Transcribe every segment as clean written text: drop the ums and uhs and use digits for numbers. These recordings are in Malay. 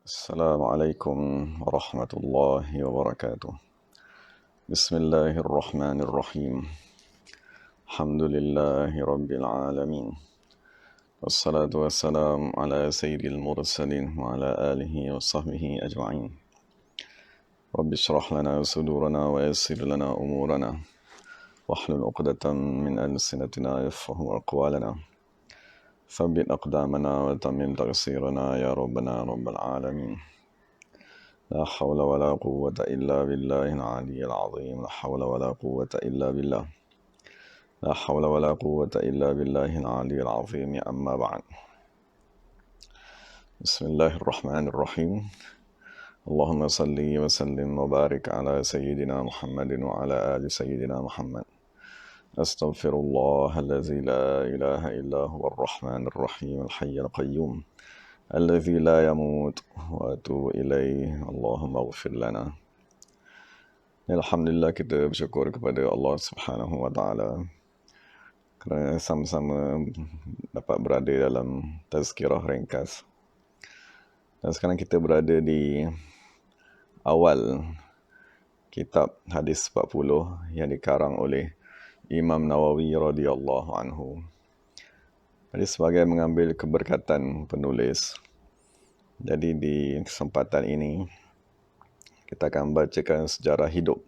السلام عليكم ورحمة الله وبركاته. بسم الله الرحمن الرحيم. الحمد لله رب العالمين، والصلاة والسلام على سيد المرسلين وعلى آله وصحبه أجمعين. رب اشرح لنا صدورنا ويسر لنا أمورنا واحلل عقدة من ألسنتنا يفقهوا أقوالنا، ثبت أقدامنا وتمم تقصيرنا يا ربنا رب العالمين. لا حول ولا قوة إلا بالله العلي العظيم. لا حول ولا قوة إلا بالله. لا حول ولا قوة إلا بالله العلي العظيم. أما بعد. بسم الله الرحمن الرحيم. اللهم صل وسلم وبارك على سيدنا محمد وعلى آل سيدنا محمد. أستغفر الله الذي لا إله إلا هو الرحمن الرحيم الحي القيوم الذي لا يموت وأتوب إليه. اللهم اغفر لنا. Alhamdulillah, kita bersyukur kepada Allah Subhanahu Wa Taala kerana sama-sama dapat berada dalam tazkirah ringkas. Dan sekarang kita berada di awal kitab hadis 40 yang dikarang oleh Imam Nawawi radhiyallahu anhu. Jadi sebagai mengambil keberkatan penulis, jadi di kesempatan ini kita akan bacakan sejarah hidup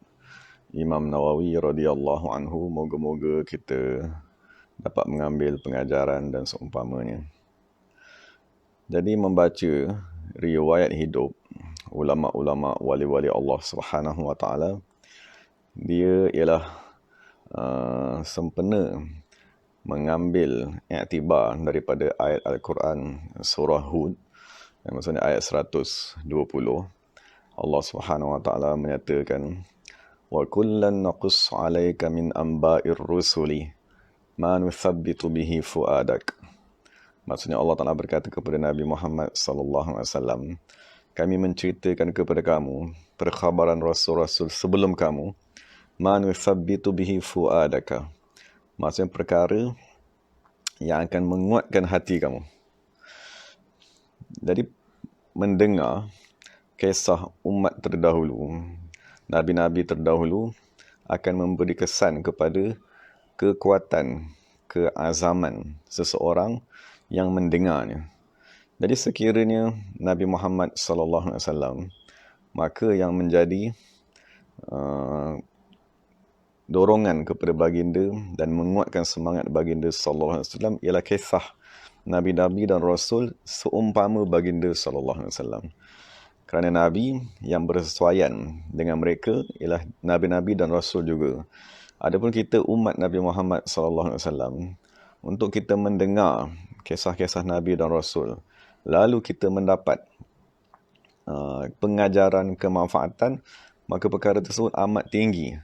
Imam Nawawi radhiyallahu anhu. Moga-moga kita dapat mengambil pengajaran dan seumpamanya. Jadi membaca riwayat hidup ulama-ulama wali-wali Allah Subhanahu Wa Taala, dia ialah sempena mengambil iktibar daripada ayat Al-Quran surah Hud, yang maksudnya ayat 120. Allah Subhanahu Wa Taala menyatakan, wa kullan naqus 'alaika min amba'ir rusuli ma nuthabbitu bihi fuadak. Maksudnya Allah Taala berkata kepada Nabi Muhammad sallallahu alaihi wasallam, kami menceritakan kepada kamu perkhabaran rasul-rasul sebelum kamu, ma nuthabbitu bihi fuadaka. Maksudnya perkara yang akan menguatkan hati kamu. Jadi mendengar kisah umat terdahulu, Nabi-Nabi terdahulu, akan memberi kesan kepada kekuatan, keazaman seseorang yang mendengarnya. Jadi sekiranya Nabi Muhammad sallallahu alaihi wasallam, maka yang menjadi dorongan kepada baginda dan menguatkan semangat baginda sallallahu alaihi wasallam ialah kisah Nabi-Nabi dan Rasul seumpama baginda sallallahu alaihi wasallam. Kerana Nabi yang bersesuaian dengan mereka ialah Nabi-Nabi dan Rasul juga. Adapun kita umat Nabi Muhammad SAW, untuk kita mendengar kisah-kisah Nabi dan Rasul, lalu kita mendapat pengajaran kemanfaatan, maka perkara tersebut amat tinggi.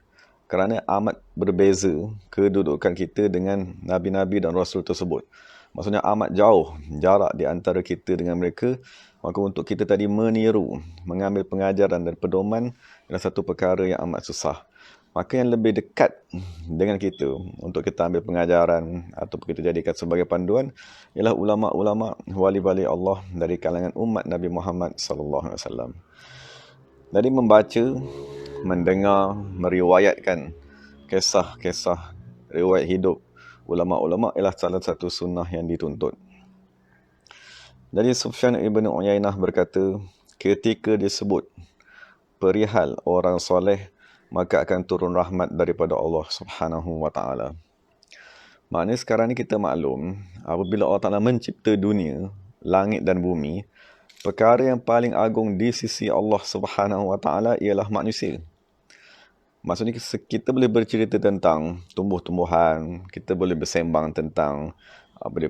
Kerana amat berbeza kedudukan kita dengan Nabi-Nabi dan Rasul tersebut. Maksudnya amat jauh jarak di antara kita dengan mereka. Maka untuk kita tadi meniru, mengambil pengajaran dan pedoman adalah satu perkara yang amat susah. Maka yang lebih dekat dengan kita untuk kita ambil pengajaran ataupun kita jadikan sebagai panduan ialah ulama-ulama, wali-wali Allah dari kalangan umat Nabi Muhammad SAW. Jadi membaca, mendengar, meriwayatkan kisah-kisah riwayat hidup ulama-ulama ialah salah satu sunnah yang dituntut. Jadi Sufyan ibn Uyainah berkata, ketika disebut perihal orang soleh, maka akan turun rahmat daripada Allah Subhanahu Wa Taala. Maknanya sekarang ni kita maklum, apabila Allah Taala mencipta dunia, langit dan bumi, perkara yang paling agung di sisi Allah Subhanahu Wa Taala ialah manusia. Maksudnya kita boleh bercerita tentang tumbuh-tumbuhan, kita boleh bersembang tentang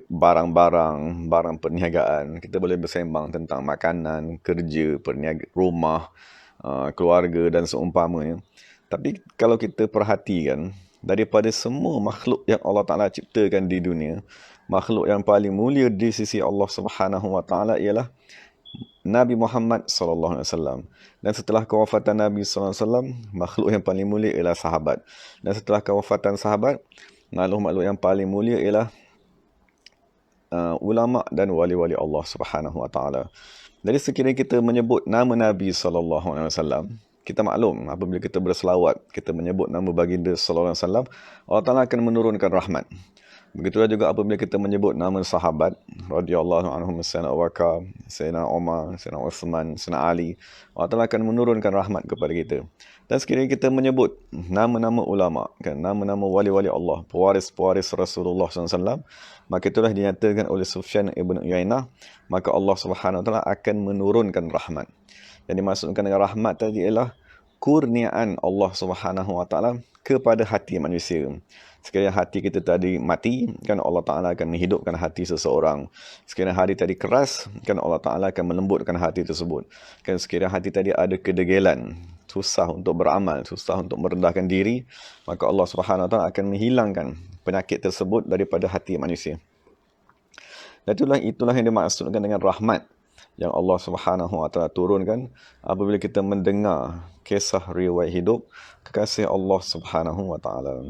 barang-barang, barang perniagaan, kita boleh bersembang tentang makanan, kerja, rumah, keluarga dan seumpamanya. Tapi kalau kita perhatikan, daripada semua makhluk yang Allah Ta'ala ciptakan di dunia, makhluk yang paling mulia di sisi Allah Subhanahu Wa Ta'ala ialah Nabi Muhammad SAW. Dan setelah kewafatan Nabi SAW, makhluk yang paling mulia ialah sahabat. Dan setelah kewafatan sahabat, makhluk yang paling mulia ialah ulama dan wali-wali Allah Subhanahu Wa Taala. Jadi sekiranya kita menyebut nama Nabi sallallahu alaihi wasallam, kita maklum apabila kita berselawat, kita menyebut nama baginda sallallahu alaihi wasallam, Allah Taala akan menurunkan rahmat. Begitulah juga apabila kita menyebut nama sahabat radhiyallahu anhum, Sayyidina Abu Bakar, Sayyidina Umar, Sayyidina Uthman, Sayyidina Ali, Allah Taala akan menurunkan rahmat kepada kita. Dan sekiranya kita menyebut nama-nama ulama, kan, nama-nama wali-wali Allah, pewaris-pewaris Rasulullah SAW, maka itulah dinyatakan oleh Sufyan ibn Uyainah, maka Allah Subhanahu Wa Taala akan menurunkan rahmat. Yang dimaksudkan dengan rahmat tadi ialah kurniaan Allah Subhanahu Wa Taala kepada hati manusia. Sekiranya hati kita tadi mati, kan Allah Ta'ala akan menghidupkan hati seseorang. Sekiranya hati tadi keras, kan Allah Ta'ala akan melembutkan hati tersebut. Kan sekiranya hati tadi ada kedegilan, susah untuk beramal, susah untuk merendahkan diri, maka Allah Subhanahu Wa Ta'ala akan menghilangkan penyakit tersebut daripada hati manusia. Dan itulah yang dimaksudkan dengan rahmat yang Allah Subhanahu Wa Ta'ala turunkan apabila kita mendengar kisah riwayat hidup kekasih Allah Subhanahu Wa Ta'ala.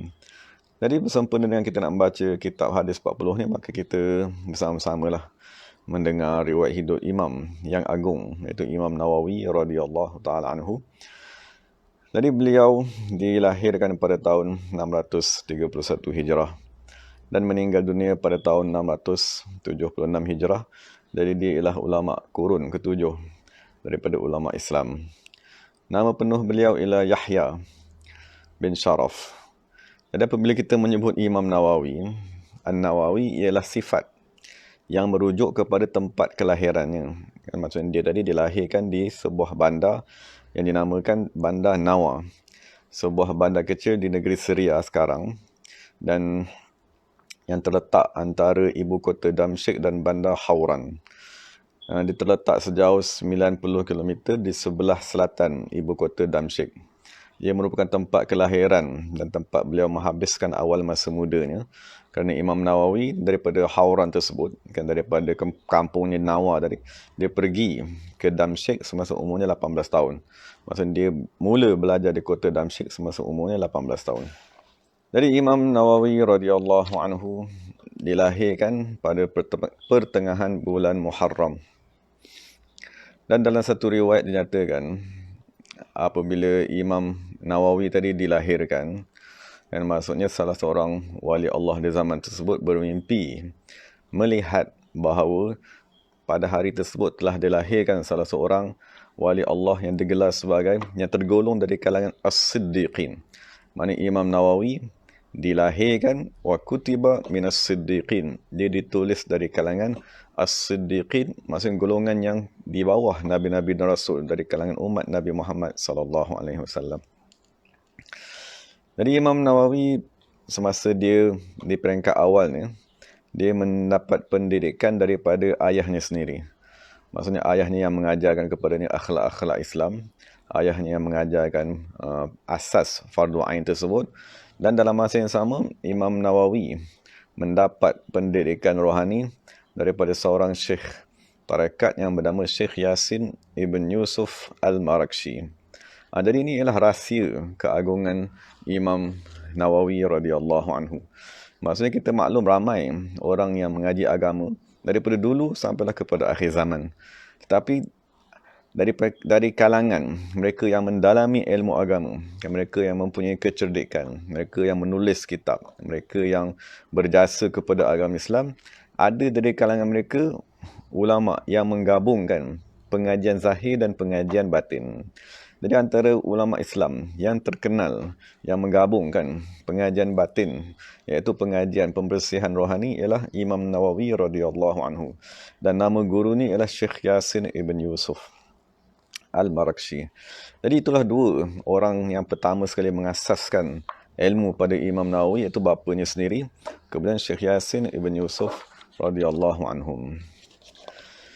Jadi bersempena dengan kita nak membaca kitab hadis 40 ni, maka kita bersama-samalah mendengar riwayat hidup imam yang agung, iaitu Imam Nawawi radhiyallahu taala anhu. Jadi beliau dilahirkan pada tahun 631 Hijrah dan meninggal dunia pada tahun 676 Hijrah. Jadi dia ialah ulama kurun ketujuh daripada ulama Islam. Nama penuh beliau ialah Yahya bin Sharaf. Dan apabila kita menyebut Imam Nawawi, An-Nawawi ialah sifat yang merujuk kepada tempat kelahirannya. Maksudnya dia tadi dilahirkan di sebuah bandar yang dinamakan Bandar Nawa. Sebuah bandar kecil di negeri Syria sekarang. Dan yang terletak antara ibu kota Damsyik dan Bandar Hauran. Dia terletak sejauh 90 km di sebelah selatan ibu kota Damsyik. Ia merupakan tempat kelahiran dan tempat beliau menghabiskan awal masa mudanya. Kerana Imam Nawawi daripada Hauran tersebut, kan, daripada kampungnya Nawa tadi, dia pergi ke Damsyik semasa umurnya 18 tahun. Maksudnya dia mula belajar di kota Damsyik semasa umurnya 18 tahun. Jadi Imam Nawawi radhiyallahu anhu dilahirkan pada pertengahan bulan Muharram. Dan dalam satu riwayat dinyatakan apabila Imam Nawawi tadi dilahirkan, dan maksudnya salah seorang wali Allah di zaman tersebut bermimpi melihat bahawa pada hari tersebut telah dilahirkan salah seorang wali Allah yang digelar sebagai, yang tergolong dari kalangan As-Siddiqin. Maksudnya Imam Nawawi dilahirkan wa kutiba minas siddiqin, dia ditulis dari kalangan as-siddiqin, maksudnya golongan yang di bawah nabi-nabi dan rasul dari kalangan umat Nabi Muhammad sallallahu alaihi wasallam. Jadi Imam Nawawi semasa dia di peringkat awalnya, dia mendapat pendidikan daripada ayahnya sendiri. Maksudnya ayahnya yang mengajarkan kepadanya akhlak-akhlak Islam, ayahnya yang mengajarkan asas fardu ain tersebut. Dan dalam masa yang sama, Imam Nawawi mendapat pendidikan rohani daripada seorang syekh tarekat yang bernama Syekh Yasin Ibn Yusuf Al-Marakshi. Jadi ini ialah rahsia keagungan Imam Nawawi radhiyallahu anhu. Maksudnya kita maklum ramai orang yang mengaji agama daripada dulu sampailah kepada akhir zaman. Tetapi dari kalangan mereka yang mendalami ilmu agama, mereka yang mempunyai kecerdikan, mereka yang menulis kitab, mereka yang berjasa kepada agama Islam, ada dari kalangan mereka ulama yang menggabungkan pengajian zahir dan pengajian batin. Jadi antara ulama Islam yang terkenal yang menggabungkan pengajian batin, iaitu pengajian pembersihan rohani, ialah Imam Nawawi radhiyallahu anhu. Dan nama guru ni ialah Syekh Yasin Ibn Yusuf Al-Marakshi. Jadi itulah dua orang yang pertama sekali mengasaskan ilmu pada Imam Nawawi, iaitu bapanya sendiri, kemudian Syekh Yasin Ibn Yusuf radhiyallahu anhum.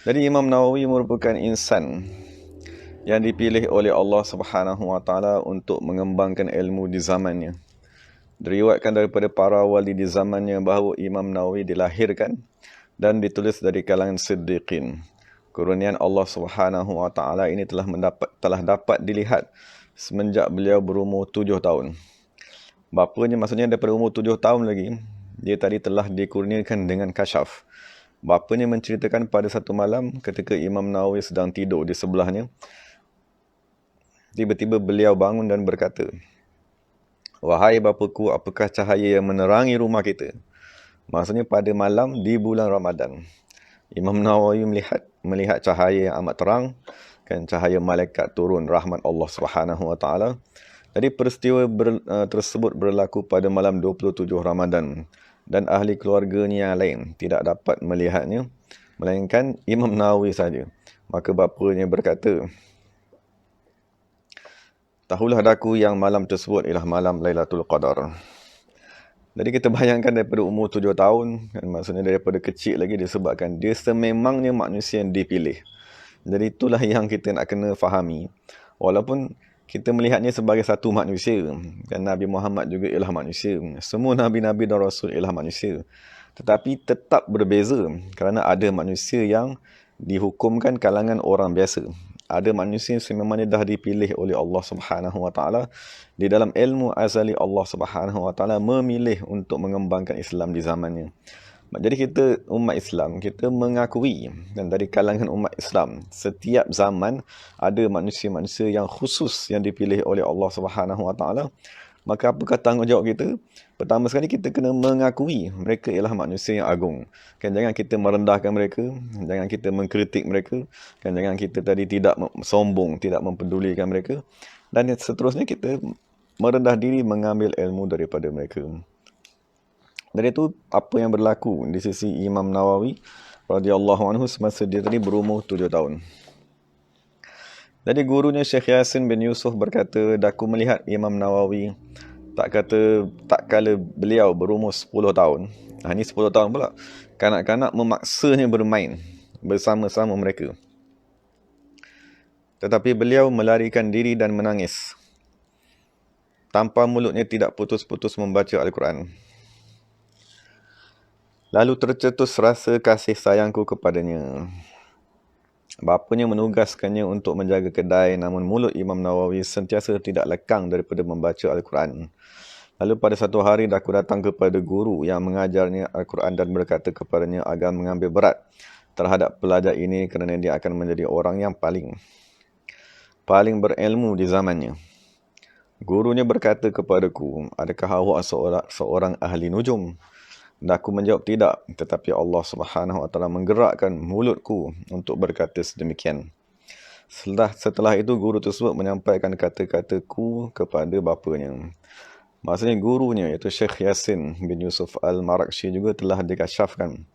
Jadi Imam Nawawi merupakan insan yang dipilih oleh Allah Subhanahu wa taala untuk mengembangkan ilmu di zamannya. Diriwayatkan daripada para wali di zamannya bahawa Imam Nawawi dilahirkan dan ditulis dari kalangan siddiqin. Kurniaan Allah Subhanahu wa taala ini telah dapat dilihat semenjak beliau berumur 7 tahun. Bapanya maksudnya daripada umur 7 tahun lagi, dia tadi telah dikurniakan dengan kasyaf. Bapanya menceritakan pada satu malam ketika Imam Nawawi sedang tidur di sebelahnya, tiba-tiba beliau bangun dan berkata, "Wahai bapaku, apakah cahaya yang menerangi rumah kita?" Maksudnya pada malam di bulan Ramadan. Imam Nawawi melihat cahaya yang amat terang, kan, cahaya malaikat turun, rahmat Allah Subhanahu Wa Taala. Jadi peristiwa tersebut berlaku pada malam 27 Ramadan dan ahli keluarganya yang lain tidak dapat melihatnya melainkan Imam Nawawi saja. Maka bapanya berkata, "Tahulah daku yang malam tersebut ialah malam Lailatul Qadar." Jadi kita bayangkan daripada umur 7 tahun, kan, maksudnya daripada kecil lagi disebabkan dia sememangnya manusia yang dipilih. Jadi itulah yang kita nak kena fahami. Walaupun kita melihatnya sebagai satu manusia, dan Nabi Muhammad juga ialah manusia. Semua Nabi-Nabi dan Rasul ialah manusia. Tetapi tetap berbeza kerana ada manusia yang dihukumkan kalangan orang biasa. Ada manusia yang sememangnya dah dipilih oleh Allah Subhanahu Wa Taala. Di dalam ilmu azali Allah Subhanahu Wa Taala memilih untuk mengembangkan Islam di zamannya. Jadi kita umat Islam, kita mengakui, dan dari kalangan umat Islam, setiap zaman ada manusia-manusia yang khusus yang dipilih oleh Allah Subhanahu Wa Taala. Maka apakah tanggungjawab kita? Pertama sekali kita kena mengakui mereka ialah manusia yang agung. Kan, jangan kita merendahkan mereka, jangan kita mengkritik mereka, kan, jangan kita tadi tidak sombong, tidak mempedulikan mereka, dan seterusnya kita merendah diri mengambil ilmu daripada mereka. Dari itu apa yang berlaku di sisi Imam Nawawi radhiyallahu anhu semasa dia tadi berumur 7 tahun. Jadi gurunya Syekh Yasin bin Yusuf berkata, "Daku melihat Imam Nawawi tak kala beliau berumur 10 tahun. Ini 10 tahun pula. Kanak-kanak memaksanya bermain bersama-sama mereka. Tetapi beliau melarikan diri dan menangis. Tanpa mulutnya tidak putus-putus membaca Al-Quran. Lalu tercetus rasa kasih sayangku kepadanya. Bapanya menugaskannya untuk menjaga kedai, namun mulut Imam Nawawi sentiasa tidak lekang daripada membaca Al-Quran. Lalu pada satu hari aku datang kepada guru yang mengajarnya Al-Quran dan berkata kepadanya agar mengambil berat terhadap pelajar ini kerana dia akan menjadi orang yang paling berilmu di zamannya. Gurunya berkata kepadaku, adakah awak seorang ahli nujum? Dan aku menjawab tidak, tetapi Allah Subhanahu Wa Taala menggerakkan mulutku untuk berkata sedemikian. Setelah itu guru tersebut menyampaikan kata-kataku kepada bapanya. Maksudnya gurunya iaitu Syekh Yasin bin Yusuf Al-Marakshi juga telah dikasyafkan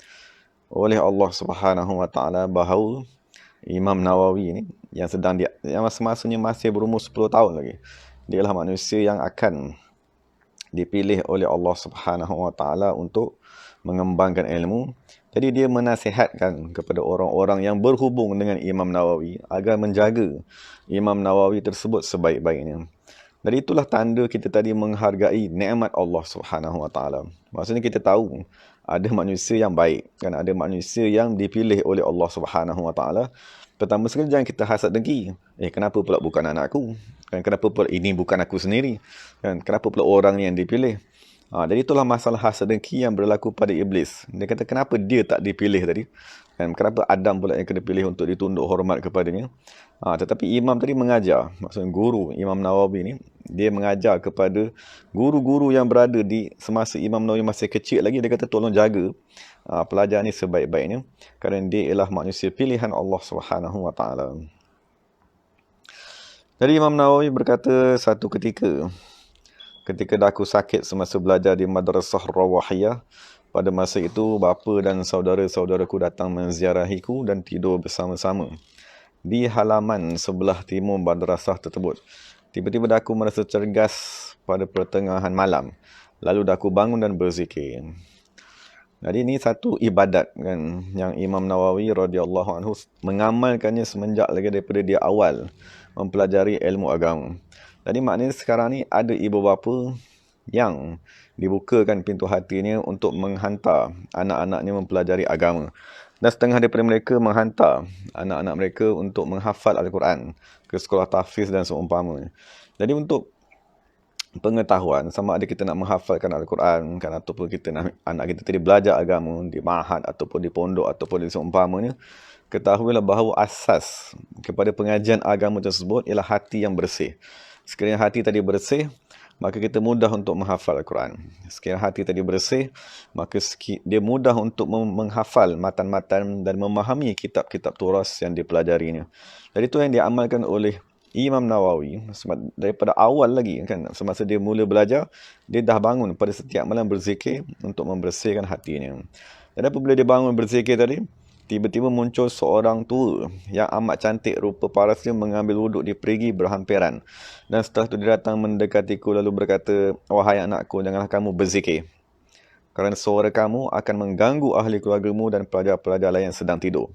oleh Allah Subhanahu Wa Taala bahawa Imam Nawawi ini yang masing-masingnya masih berumur 10 tahun lagi, dia adalah manusia yang akan dipilih oleh Allah Subhanahu Wa Taala untuk mengembangkan ilmu. Jadi dia menasihatkan kepada orang-orang yang berhubung dengan Imam Nawawi agar menjaga Imam Nawawi tersebut sebaik-baiknya. Jadi itulah tanda kita tadi menghargai nikmat Allah Subhanahu Wa Taala. Maksudnya kita tahu ada manusia yang baik, kan, ada manusia yang dipilih oleh Allah Subhanahu Wa Taala. Pertama sekali jangan kita hasad dengki. Kenapa pula bukan anakku? Kan, kenapa pula ini bukan aku sendiri? Kan, kenapa pula orang yang dipilih? Jadi itulah masalah hasad dengki yang berlaku pada iblis. Dia kata kenapa dia tak dipilih tadi? Kan, kenapa Adam pula yang kena pilih untuk ditunduk hormat kepadanya? Tetapi imam tadi mengajar, maksudnya guru Imam Nawawi ni, dia mengajar kepada guru-guru yang berada di semasa Imam Nawawi masih kecil lagi. Dia kata tolong jaga pelajar ni sebaik-baiknya kerana dia ialah manusia pilihan Allah Subhanahu Wa Taala. Jadi Imam Nawawi berkata satu ketika aku sakit semasa belajar di Madrasah Rawahiyah, pada masa itu bapa dan saudara-saudaraku datang menziarahiku dan tidur bersama-sama di halaman sebelah timur madrasah tersebut. Tiba-tiba aku merasa cergas pada pertengahan malam. Lalu aku bangun dan berzikir. Jadi ini satu ibadat, kan, yang Imam Nawawi radhiyallahu anhu mengamalkannya semenjak lagi daripada dia awal mempelajari ilmu agama. Jadi maknanya sekarang ni ada ibu bapa yang dibukakan pintu hatinya untuk menghantar anak-anaknya mempelajari agama. Dan setengah daripada mereka menghantar anak-anak mereka untuk menghafal Al-Quran ke sekolah tahfiz dan seumpamanya. Jadi untuk pengetahuan, sama ada kita nak menghafalkan Al-Quran kan, ataupun kita nak anak kita tadi belajar agama di ma'had ataupun di pondok ataupun di seumpamanya, ketahuilah bahawa asas kepada pengajian agama tersebut ialah hati yang bersih. Sekiranya hati tadi bersih, maka kita mudah untuk menghafal Al-Quran. Sekiranya hati tadi bersih, maka dia mudah untuk menghafal matan-matan dan memahami kitab-kitab turas yang dipelajarinya. Jadi itu yang diamalkan oleh Imam Nawawi daripada awal lagi kan, semasa dia mula belajar, dia dah bangun pada setiap malam berzikir untuk membersihkan hatinya. Dan apabila dia bangun berzikir tadi, tiba-tiba muncul seorang tua yang amat cantik rupa parasnya mengambil wuduk di perigi berhampiran. Dan setelah itu dia datang mendekatiku lalu berkata, "Wahai anakku, janganlah kamu berzikir. Kerana suara kamu akan mengganggu ahli keluargamu dan pelajar-pelajar lain yang sedang tidur."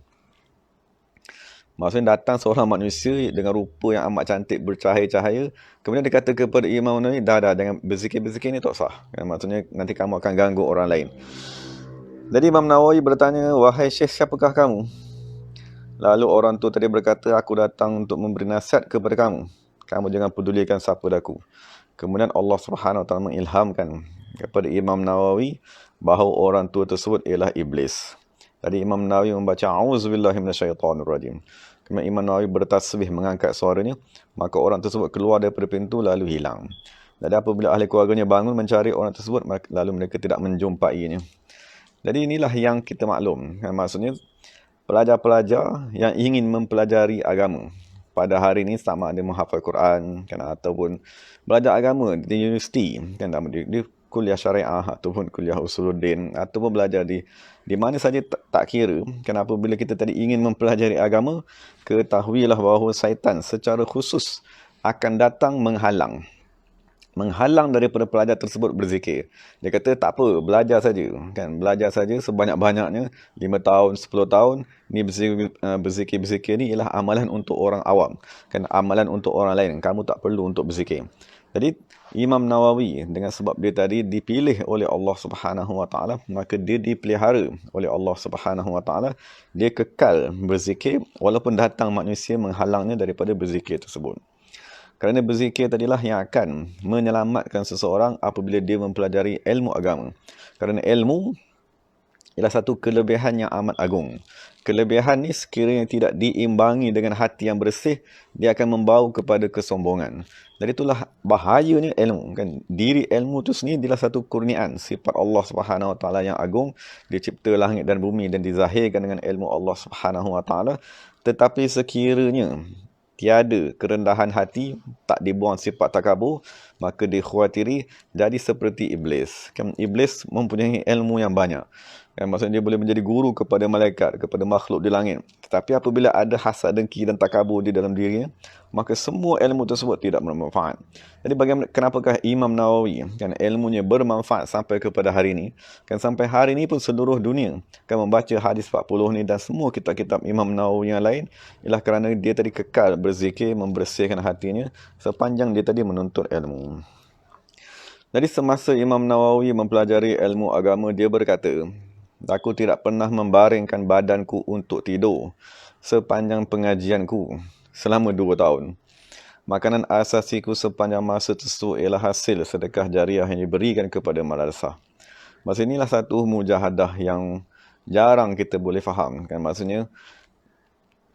Maksudnya datang seorang manusia dengan rupa yang amat cantik bercahaya-cahaya. Kemudian dia kata kepada Imam Nawawi, dah jangan berzikir-berzikir ni tak sah. Maksudnya nanti kamu akan ganggu orang lain. Jadi Imam Nawawi bertanya, "Wahai Syekh, siapakah kamu?" Lalu orang tu tadi berkata, "Aku datang untuk memberi nasihat kepada kamu. Kamu jangan pedulikan siapa daku." Kemudian Allah Subhanahu Wa Taala mengilhamkan kepada Imam Nawawi bahawa orang tua tersebut ialah iblis. Tadi Imam Nawawi membaca A'udzubillahi minasyaitonirrajim. Kemudian Imam Nawawi bertasbih mengangkat suaranya, maka orang tersebut keluar daripada pintu lalu hilang. Jadi apabila ahli keluarganya bangun mencari orang tersebut, lalu mereka tidak menjumpainya. Jadi inilah yang kita maklum. Maksudnya pelajar-pelajar yang ingin mempelajari agama pada hari ini, sama ada menghafal Quran kan, ataupun belajar agama di universiti kan, di kuliah syariah ataupun kuliah usuluddin, ataupun belajar di mana saja tak kira. Kenapa bila kita tadi ingin mempelajari agama, ketahuilah bahawa syaitan secara khusus akan datang menghalang daripada pelajar tersebut berzikir. Dia kata tak apa, belajar saja kan, belajar saja sebanyak-banyaknya, 5 tahun, 10 tahun, ni berzikir ni ialah amalan untuk orang awam kan, amalan untuk orang lain, kamu tak perlu untuk berzikir. Jadi Imam Nawawi dengan sebab dia tadi dipilih oleh Allah Subhanahu Wa Taala, maka dia dipelihara oleh Allah Subhanahu Wa Taala, dia kekal berzikir walaupun datang manusia menghalangnya daripada berzikir tersebut. Kerana berzikir tadilah yang akan menyelamatkan seseorang apabila dia mempelajari ilmu agama. Kerana ilmu ialah satu kelebihan yang amat agung. Kelebihan ni sekiranya tidak diimbangi dengan hati yang bersih, dia akan membawa kepada kesombongan. Jadi itulah bahayanya ilmu kan. Diri ilmu tu sendiri adalah satu kurniaan, sifat Allah Subhanahu Wa Taala yang agung. Dia cipta langit dan bumi dan dizahirkan dengan ilmu Allah Subhanahu Wa Taala. Tetapi sekiranya tiada kerendahan hati, tak dibuang sifat takabur, maka dikhawatiri jadi seperti iblis. Kan iblis mempunyai ilmu yang banyak. Kan, maksudnya dia boleh menjadi guru kepada malaikat, kepada makhluk di langit. Tetapi apabila ada hasad, dengki dan takabur di dalam dirinya, maka semua ilmu tersebut tidak bermanfaat. Jadi kenapakah Imam Nawawi kan ilmunya bermanfaat sampai kepada hari ini? Kan sampai hari ini pun seluruh dunia kan membaca hadis 40 ni dan semua kitab-kitab Imam Nawawi yang lain, ialah kerana dia tadi kekal berzikir, membersihkan hatinya sepanjang dia tadi menuntut ilmu. Jadi semasa Imam Nawawi mempelajari ilmu agama, dia berkata, "Aku tidak pernah membaringkan badanku untuk tidur sepanjang pengajianku selama 2 tahun. Makanan asasiku sepanjang masa tersebut ialah hasil sedekah jariah yang diberikan kepada madrasah." Maksudnya inilah satu mujahadah yang jarang kita boleh faham. Kan? Maksudnya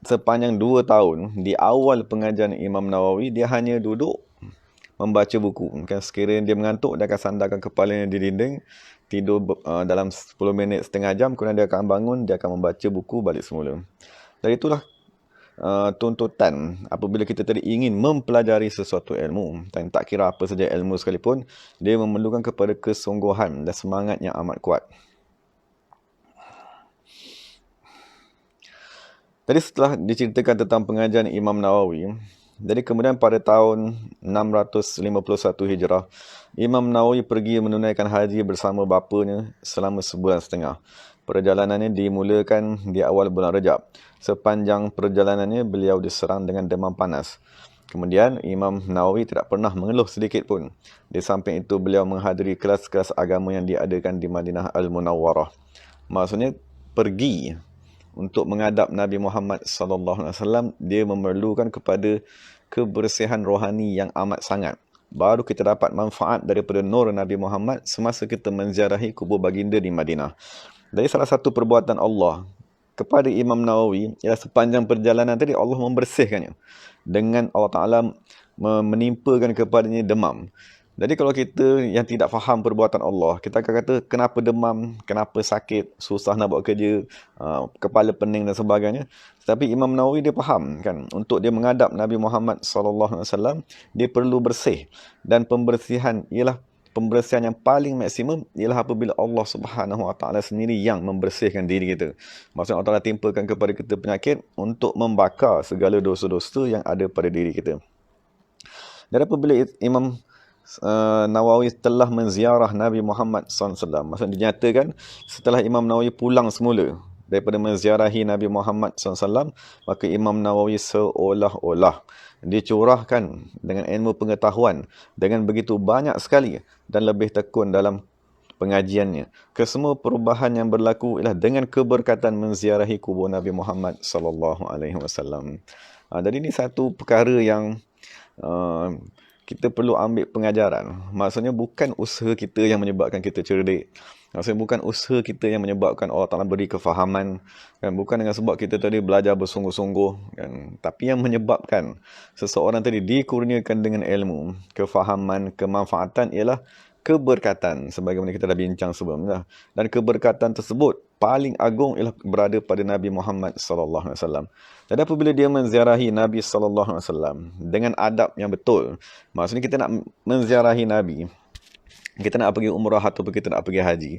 sepanjang 2 tahun, di awal pengajian Imam Nawawi, dia hanya duduk membaca buku. Kan sekiranya dia mengantuk, dia akan sandarkan kepalanya di dinding, tidur dalam 10 minit, setengah jam, kemudian dia akan bangun, dia akan membaca buku balik semula. Dan itulah tuntutan apabila kita tadi ingin mempelajari sesuatu ilmu, dan tak kira apa saja ilmu sekalipun, dia memerlukan kepada kesungguhan dan semangat yang amat kuat. Jadi setelah diceritakan tentang pengajian Imam Nawawi, jadi kemudian pada tahun 651 Hijrah, Imam Nawawi pergi menunaikan haji bersama bapanya selama 1.5 bulan. Perjalanannya dimulakan di awal bulan Rajab. Sepanjang perjalanannya beliau diserang dengan demam panas. Kemudian Imam Nawawi tidak pernah mengeluh sedikit pun. Di samping itu beliau menghadiri kelas-kelas agama yang diadakan di Madinah Al-Munawwarah. Maksudnya pergi untuk menghadap Nabi Muhammad SAW, dia memerlukan kepada kebersihan rohani yang amat sangat. baru kita dapat manfaat daripada nur Nabi Muhammad semasa kita menziarahi kubur baginda di Madinah. Dari salah satu perbuatan Allah kepada Imam Nawawi, ialah sepanjang perjalanan tadi Allah membersihkannya dengan Allah Ta'ala menimpakan kepadanya demam. Jadi kalau kita yang tidak faham perbuatan Allah, kita akan kata kenapa demam, kenapa sakit, susah nak buat kerja, kepala pening dan sebagainya. Tetapi Imam Nawawi dia faham kan, untuk dia menghadap Nabi Muhammad SAW, dia perlu bersih. Dan pembersihan ialah pembersihan yang paling maksimum ialah apabila Allah Subhanahu Wa Taala sendiri yang membersihkan diri kita. Maksudnya Allah Taala timpakan kepada kita penyakit untuk membakar segala dosa-dosa yang ada pada diri kita. Dan apabila Imam Nawawi telah menziarah Nabi Muhammad SAW, maksudnya dinyatakan setelah Imam Nawawi pulang semula daripada menziarahi Nabi Muhammad SAW, maka Imam Nawawi seolah-olah dicurahkan dengan ilmu pengetahuan dengan begitu banyak sekali dan lebih tekun dalam pengajiannya. Kesemua perubahan yang berlaku ialah dengan keberkatan menziarahi kubur Nabi Muhammad SAW. Jadi ini satu perkara yang kita perlu ambil pengajaran. Maksudnya bukan usaha kita yang menyebabkan kita cerdik. Maksudnya bukan usaha kita yang menyebabkan Allah Ta'ala beri kefahaman. Kan? Bukan dengan sebab kita tadi belajar bersungguh-sungguh. Kan? Tapi yang menyebabkan seseorang tadi dikurniakan dengan ilmu, kefahaman, kemanfaatan ialah keberkatan. Sebagaimana kita dah bincang sebelumnya. Dan keberkatan tersebut paling agung ialah berada pada Nabi Muhammad SAW. Jadi apabila dia menziarahi Nabi SAW dengan adab yang betul, maksudnya kita nak menziarahi Nabi, kita nak pergi umrah ataupun kita nak pergi haji,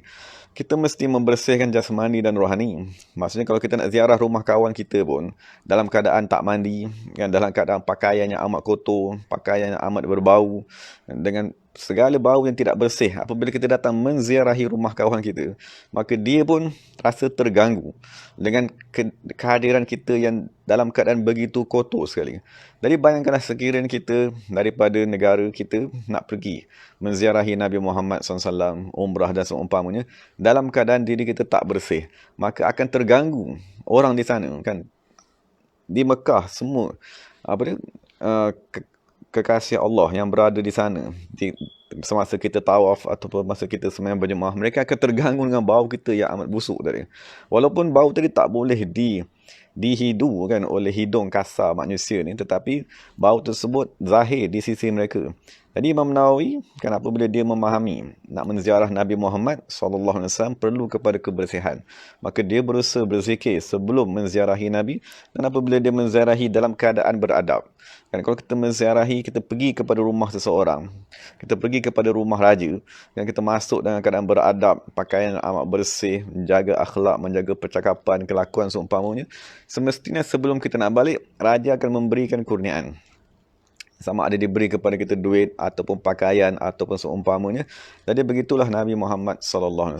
kita mesti membersihkan jasmani dan rohani. Maksudnya kalau kita nak ziarah rumah kawan kita pun, dalam keadaan tak mandi, kan, dalam keadaan pakaian yang amat kotor, pakaian yang amat berbau, dengan segala bau yang tidak bersih, apabila kita datang menziarahi rumah kawan kita, maka dia pun rasa terganggu dengan kehadiran kita yang dalam keadaan begitu kotor sekali. Jadi bayangkanlah sekiranya kita daripada negara kita nak pergi menziarahi Nabi Muhammad SAW, umrah dan seumpamanya, dalam keadaan diri kita tak bersih, maka akan terganggu orang di sana, kan. Di Mekah semua kekasih Allah yang berada di sana, semasa kita tawaf ataupun masa kita sembahyang berjemaah, mereka akan terganggu dengan bau kita yang amat busuk tadi. Walaupun bau tadi tak boleh dihidu kan oleh hidung kasar manusia ni, tetapi bau tersebut zahir di sisi mereka. Jadi Imam Nawawi kan apabila dia memahami nak menziarah Nabi Muhammad SAW perlu kepada kebersihan, maka dia berusaha berzikir sebelum menziarahi Nabi, dan apabila dia menziarahi dalam keadaan beradab. Kan kalau kita menziarahi, kita pergi kepada rumah seseorang, kita pergi kepada rumah raja, dan kita masuk dengan keadaan beradab, pakaian amat bersih, menjaga akhlak, menjaga percakapan, kelakuan seumpamanya, semestinya sebelum kita nak balik, raja akan memberikan kurniaan. Sama ada diberi kepada kita duit ataupun pakaian ataupun seumpamanya. Jadi begitulah Nabi Muhammad SAW.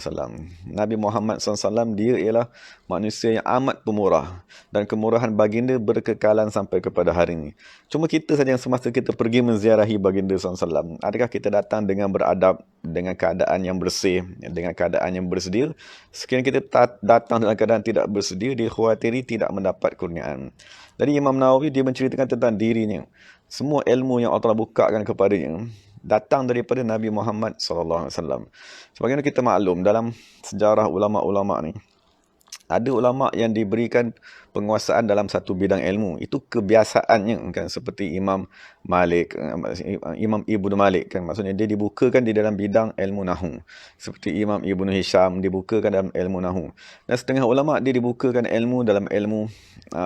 Nabi Muhammad SAW dia ialah manusia yang amat pemurah, dan kemurahan baginda berkekalan sampai kepada hari ini. Cuma kita saja yang semasa kita pergi menziarahi baginda SAW, adakah kita datang dengan beradab, dengan keadaan yang bersih, dengan keadaan yang bersedia? Sekiranya kita datang dalam keadaan tidak bersedia, dikhawatiri tidak mendapat kurniaan. Jadi Imam Nawawi dia menceritakan tentang dirinya. Semua ilmu yang Allah bukakan kepadanya datang daripada Nabi Muhammad SAW. Sebagaimana kita maklum dalam sejarah ulama'-ulama' ni, ada ulama' yang diberikan penguasaan dalam satu bidang ilmu. Itu kebiasaannya kan, seperti Imam Malik, Imam Ibnu Malik kan, maksudnya dia dibukakan di dalam bidang ilmu nahu. Seperti Imam Ibnu Hisham dibukakan dalam ilmu nahu. Dan setengah ulama' dia dibukakan ilmu dalam ilmu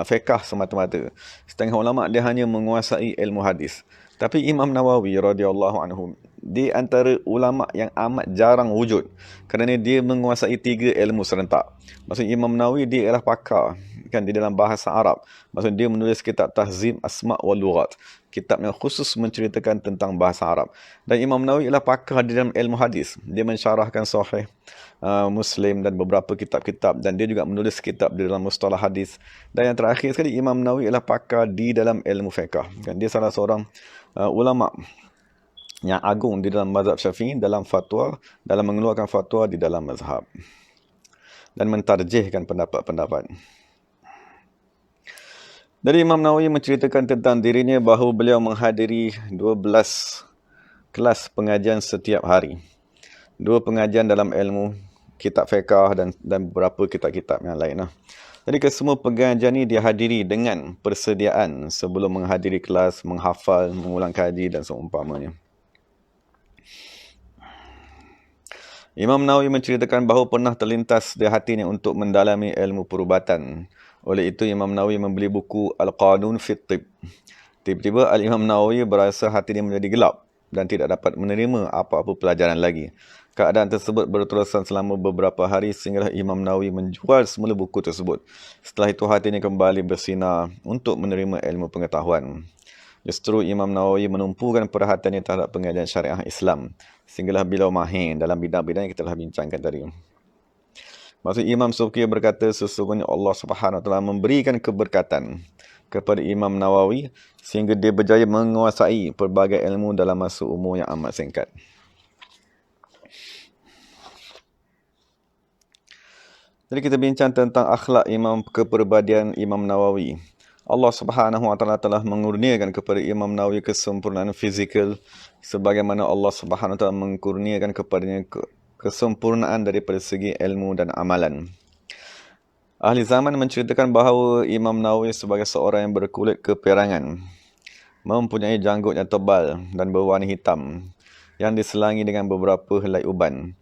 fiqh semata-mata. Setengah ulama' dia hanya menguasai ilmu hadis. Tapi Imam Nawawi radhiyallahu anhu di antara ulama' yang amat jarang wujud, kerana dia menguasai 3 ilmu serentak. Maksudnya Imam Nawawi dia ialah pakar kan di dalam bahasa Arab. Maksudnya dia menulis kitab Tahzib Asma' wal Lughat, kitab yang khusus menceritakan tentang bahasa Arab. Dan Imam Nawawi ialah pakar di dalam ilmu hadis. Dia mensyarahkan Sahih Muslim dan beberapa kitab-kitab, dan dia juga menulis kitab di dalam mustalah hadis. Dan yang terakhir sekali, Imam Nawawi ialah pakar di dalam ilmu fiqh. Kan dia salah seorang ulama' yang agung di dalam mazhab Syafi'i, dalam fatwa, dalam mengeluarkan fatwa di dalam mazhab dan mentarjihkan pendapat-pendapat. Jadi Imam Nawawi menceritakan tentang dirinya bahawa beliau menghadiri 12 kelas pengajian setiap hari. 2 pengajian dalam ilmu kitab fiqh dan beberapa kitab-kitab yang lain. Jadi kesemua pengajian ini dihadiri dengan persediaan sebelum menghadiri kelas, menghafal, mengulang kaji dan seumpamanya. Imam Nawawi menceritakan bahawa pernah terlintas di hatinya untuk mendalami ilmu perubatan. Oleh itu Imam Nawawi membeli buku Al-Qanun fi Tibb. Tiba-tiba Al-Imam Nawawi berasa hati dia menjadi gelap dan tidak dapat menerima apa-apa pelajaran lagi. Keadaan tersebut berterusan selama beberapa hari sehinggalah Imam Nawawi menjual semula buku tersebut. Setelah itu hatinya kembali bersinar untuk menerima ilmu pengetahuan. Justru Imam Nawawi menumpukan perhatiannya terhadap pengajian syariah Islam sehinggalah beliau mahir dalam bidang-bidang yang kita telah bincangkan tadi. Maksud Imam Subki berkata sesungguhnya Allah Subhanahu Wa Taala memberikan keberkatan kepada Imam Nawawi sehingga dia berjaya menguasai pelbagai ilmu dalam masa umur yang amat singkat. Jadi kita bincang tentang akhlak kepribadian Imam Nawawi. Allah Subhanahu Wa Taala telah mengurniakan kepada Imam Nawawi kesempurnaan fizikal sebagaimana Allah Subhanahu Wa Taala mengurniakan kepadanya kesempurnaan daripada segi ilmu dan amalan. Ahli zaman menceritakan bahawa Imam Nawawi sebagai seorang yang berkulit keperangan, mempunyai janggut yang tebal dan berwarna hitam yang diselangi dengan beberapa helai uban.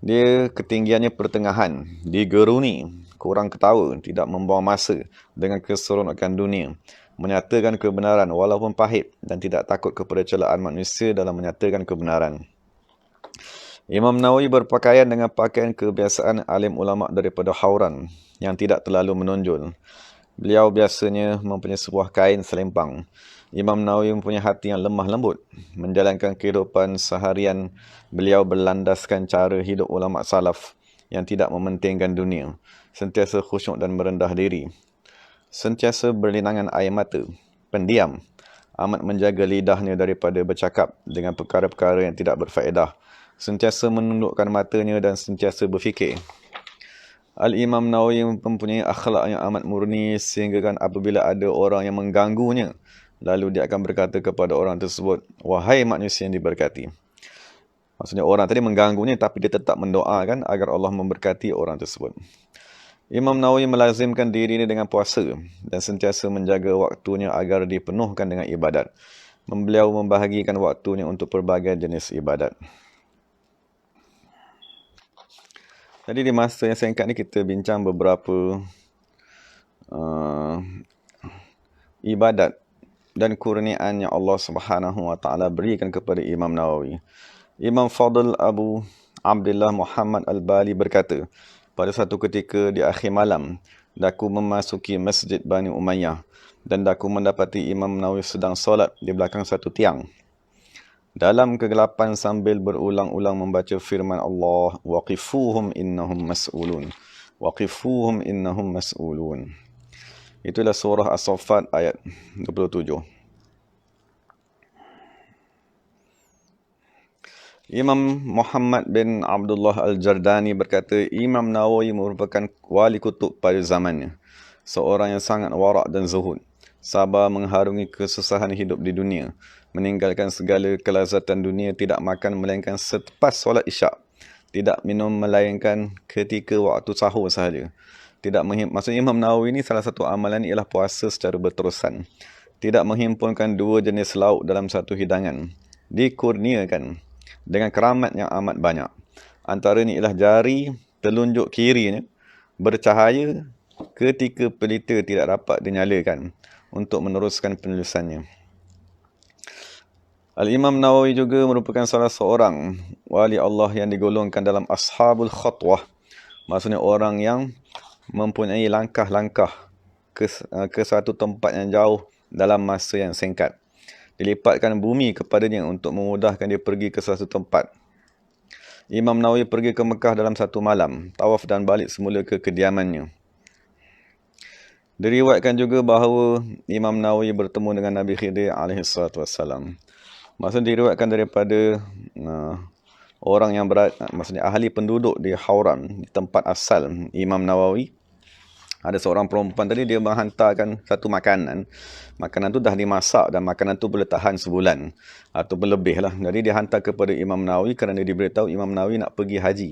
Dia ketinggiannya pertengahan, digeruni, kurang ketawa, tidak membuang masa dengan keseronokan dunia, menyatakan kebenaran walaupun pahit dan tidak takut kepada celaan manusia dalam menyatakan kebenaran. Imam Nawawi berpakaian dengan pakaian kebiasaan alim ulama daripada Hauran yang tidak terlalu menonjol. Beliau biasanya mempunyai sebuah kain selempang. Imam Nawawi mempunyai hati yang lemah lembut. Menjalankan kehidupan seharian, beliau berlandaskan cara hidup ulama salaf yang tidak mementingkan dunia, sentiasa khusyuk dan merendah diri, sentiasa berlinangan air mata, pendiam, amat menjaga lidahnya daripada bercakap dengan perkara-perkara yang tidak berfaedah, sentiasa menundukkan matanya dan sentiasa berfikir. Al-Imam Nawawi mempunyai akhlak yang amat murni sehingga kan apabila ada orang yang mengganggunya, lalu dia akan berkata kepada orang tersebut, wahai manusia yang diberkati. Maksudnya orang tadi mengganggunya tapi dia tetap mendoakan agar Allah memberkati orang tersebut. Imam Nawawi melazimkan dirinya dengan puasa dan sentiasa menjaga waktunya agar dipenuhkan dengan ibadat. Beliau membahagikan waktunya untuk pelbagai jenis ibadat. Jadi di masa yang singkat ni kita bincang beberapa ibadat dan kurniaan yang Allah Subhanahu Wa Taala berikan kepada Imam Nawawi. Imam Fadl Abu Abdullah Muhammad Al-Bali berkata, pada satu ketika di akhir malam, daku memasuki Masjid Bani Umayyah dan daku mendapati Imam Nawawi sedang solat di belakang satu tiang. Dalam kegelapan sambil berulang-ulang membaca firman Allah, waqifuhum innahum mas'ulun. Waqifuhum innahum mas'ulun. Itulah surah As-Saffat ayat 27. Imam Muhammad bin Abdullah Al-Jardani berkata, Imam Nawawi merupakan wali kutub pada zamannya. Seorang yang sangat warak dan zuhud. Sabar mengharungi kesusahan hidup di dunia. Meninggalkan segala kelazatan dunia, tidak makan melainkan selepas solat isyak. Tidak minum melainkan ketika waktu sahur sahaja. Maksudnya Imam Nawawi ini salah satu amalan ialah puasa secara berterusan. Tidak menghimpunkan 2 jenis lauk dalam satu hidangan. Dikurniakan dengan keramat yang amat banyak. Antaranya ialah jari telunjuk kirinya bercahaya ketika pelita tidak dapat dinyalakan untuk meneruskan penulisannya. Al-Imam Nawawi juga merupakan salah seorang wali Allah yang digolongkan dalam Ashabul Khatwah. Maksudnya orang yang mempunyai langkah-langkah ke satu tempat yang jauh dalam masa yang singkat. Dilipatkan bumi kepadanya untuk memudahkan dia pergi ke satu tempat. Imam Nawawi pergi ke Mekah dalam satu malam, tawaf dan balik semula ke kediamannya. Diriwayatkan juga bahawa Imam Nawawi bertemu dengan Nabi Khidir AS. Maksudnya diriwayatkan daripada orang yang maksudnya ahli penduduk di Hauran, di tempat asal Imam Nawawi. Ada seorang perempuan tadi, dia menghantarkan satu makanan. Makanan tu dah dimasak dan makanan tu boleh tahan sebulan ataupun lebih lah. Jadi dia hantar kepada Imam Nawawi kerana dia beritahu Imam Nawawi nak pergi haji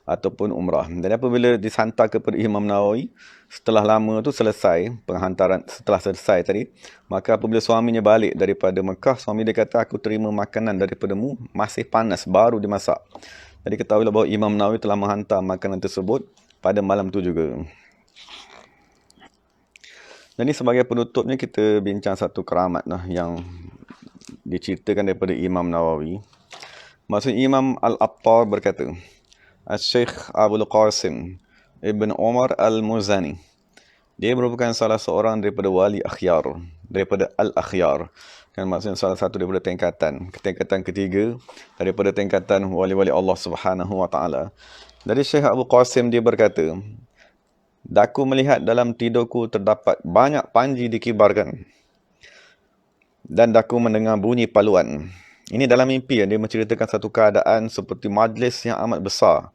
ataupun umrah. Dan apabila dihantar kepada Imam Nawawi, setelah lama tu selesai penghantaran, setelah selesai tadi, maka apabila suaminya balik daripada Mekah, suami dia kata, aku terima makanan daripadamu masih panas, baru dimasak. Jadi ketahuilah bahawa Imam Nawawi telah menghantar makanan tersebut pada malam tu juga. Jadi sebagai penutupnya, kita bincang satu keramat lah yang diceritakan daripada Imam Nawawi. Maksud Imam Al-Attar berkata, Al-Syekh Abul Qasim Ibn Umar Al-Muzani, dia merupakan salah seorang daripada wali akhyar, daripada Al-Akhyar. Kan maksudnya salah satu daripada tingkatan ketiga daripada tingkatan wali-wali Allah Subhanahu Wa Taala. Dari Syekh Abu Qasim, dia berkata, daku melihat dalam tidurku terdapat banyak panji dikibarkan dan daku mendengar bunyi paluan. Ini dalam mimpi, dia menceritakan satu keadaan seperti majlis yang amat besar.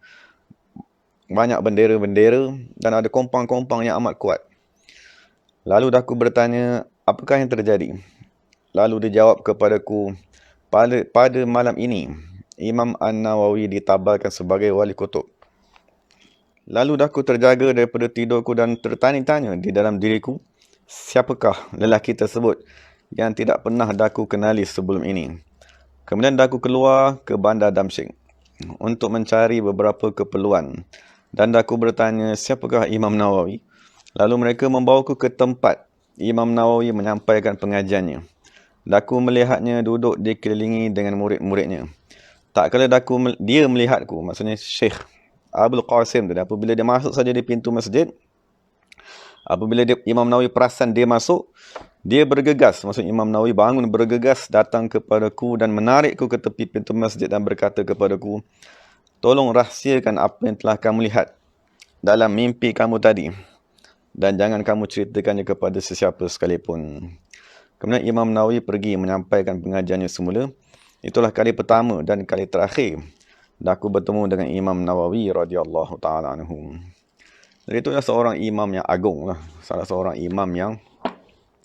Banyak bendera-bendera dan ada kompang-kompang yang amat kuat. Lalu daku bertanya, apakah yang terjadi? Lalu dia jawab kepadaku, pada malam ini, Imam An-Nawawi ditabalkan sebagai wali kutub. Lalu daku terjaga daripada tidurku dan tertanya-tanya di dalam diriku, siapakah lelaki tersebut yang tidak pernah daku kenali sebelum ini? Kemudian daku keluar ke bandar Damsyik untuk mencari beberapa keperluan. Dan daku bertanya, siapakah Imam Nawawi? Lalu mereka membawaku ke tempat Imam Nawawi menyampaikan pengajiannya. Daku melihatnya duduk dikelilingi dengan murid-muridnya. Tak kala dia melihatku, maksudnya Syekh Abul Qasim tadi, apabila dia masuk saja di pintu masjid, apabila Imam Nawawi perasan dia masuk, dia bergegas, maksudnya Imam Nawawi bangun bergegas datang kepadaku dan menarikku ke tepi pintu masjid dan berkata kepadaku, tolong rahsiakan apa yang telah kamu lihat dalam mimpi kamu tadi dan jangan kamu ceritakannya kepada sesiapa sekalipun. Kemudian Imam Nawawi pergi menyampaikan pengajiannya semula. Itulah kali pertama dan kali terakhir aku bertemu dengan Imam Nawawi radhiyallahu ta'ala anhu. Jadi itulah seorang imam yang agung lah. Salah seorang imam yang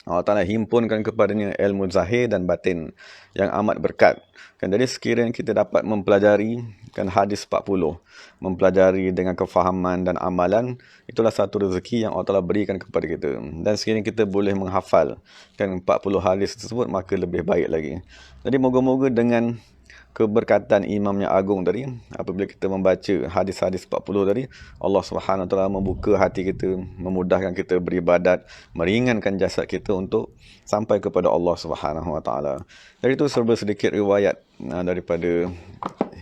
Allah Ta'ala himpunkan kepadanya ilmu zahir dan batin yang amat berkat. Kan, jadi sekiranya kita dapat mempelajari kan hadis 40, mempelajari dengan kefahaman dan amalan, itulah satu rezeki yang Allah Ta'ala berikan kepada kita. Dan sekiranya kita boleh menghafal kan 40 hadis tersebut, maka lebih baik lagi. Jadi moga-moga dengan keberkatan imam yang agung tadi, apabila kita membaca hadis-hadis 40 tadi, Allah Subhanahu Wa Taala membuka hati kita, memudahkan kita beribadat, meringankan jasad kita untuk sampai kepada Allah Subhanahu Wa Taala. Dari itu serba sedikit riwayat daripada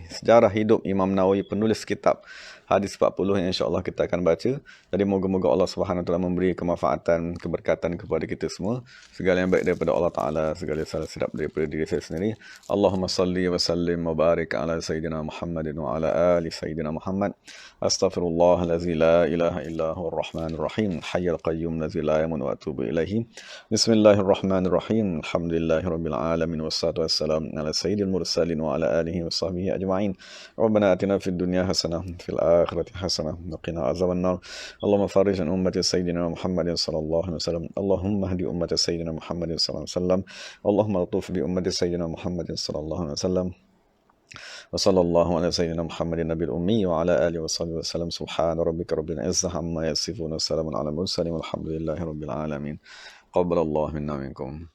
sejarah hidup Imam Nawawi, penulis kitab hadis 40 yang insya-Allah kita akan baca. Jadi moga-moga Allah Subhanahu Wa Taala memberi kemanfaatan, keberkatan kepada kita semua. Segala yang baik daripada Allah Taala, segala salah silap daripada diri saya sendiri. Allahumma salli wa sallim wa barik ala sayyidina Muhammadin wa ala ali sayyidina Muhammad. Astaghfirullah allazi la ilaha illa huwa ar-rahmanir rahim, hayyul qayyum allazi la yamut wa atubu ilaihi. Bismillahirrahmanirrahim. Alhamdulillahirabbil alamin wassalatu wassalamu ala sayyidil mursalin wa ala alihi washabbihi ajma'in. Rabbana atina fid dunya hasanah fil akhirati hasanah wa qina azabannar. Allahumma farij an ummati sayyidina Muhammadin sallallahu alaihi wasallam. Allahumma hdi ummati sayyidina Muhammadin sallallahu alaihi wasallam. Allahumma altuf bi ummati sayyidina Muhammadin sallallahu alaihi wasallam. Wa sallallahu ala sayyidina Muhammadin nabiyil ummi wa ala alihi wa sahbihi wasallam. Subhana rabbika rabbil izzati amma yasifun wa salamun ala mursalin walhamdulillahi rabbil alamin. Qabbalallahu minna minkum.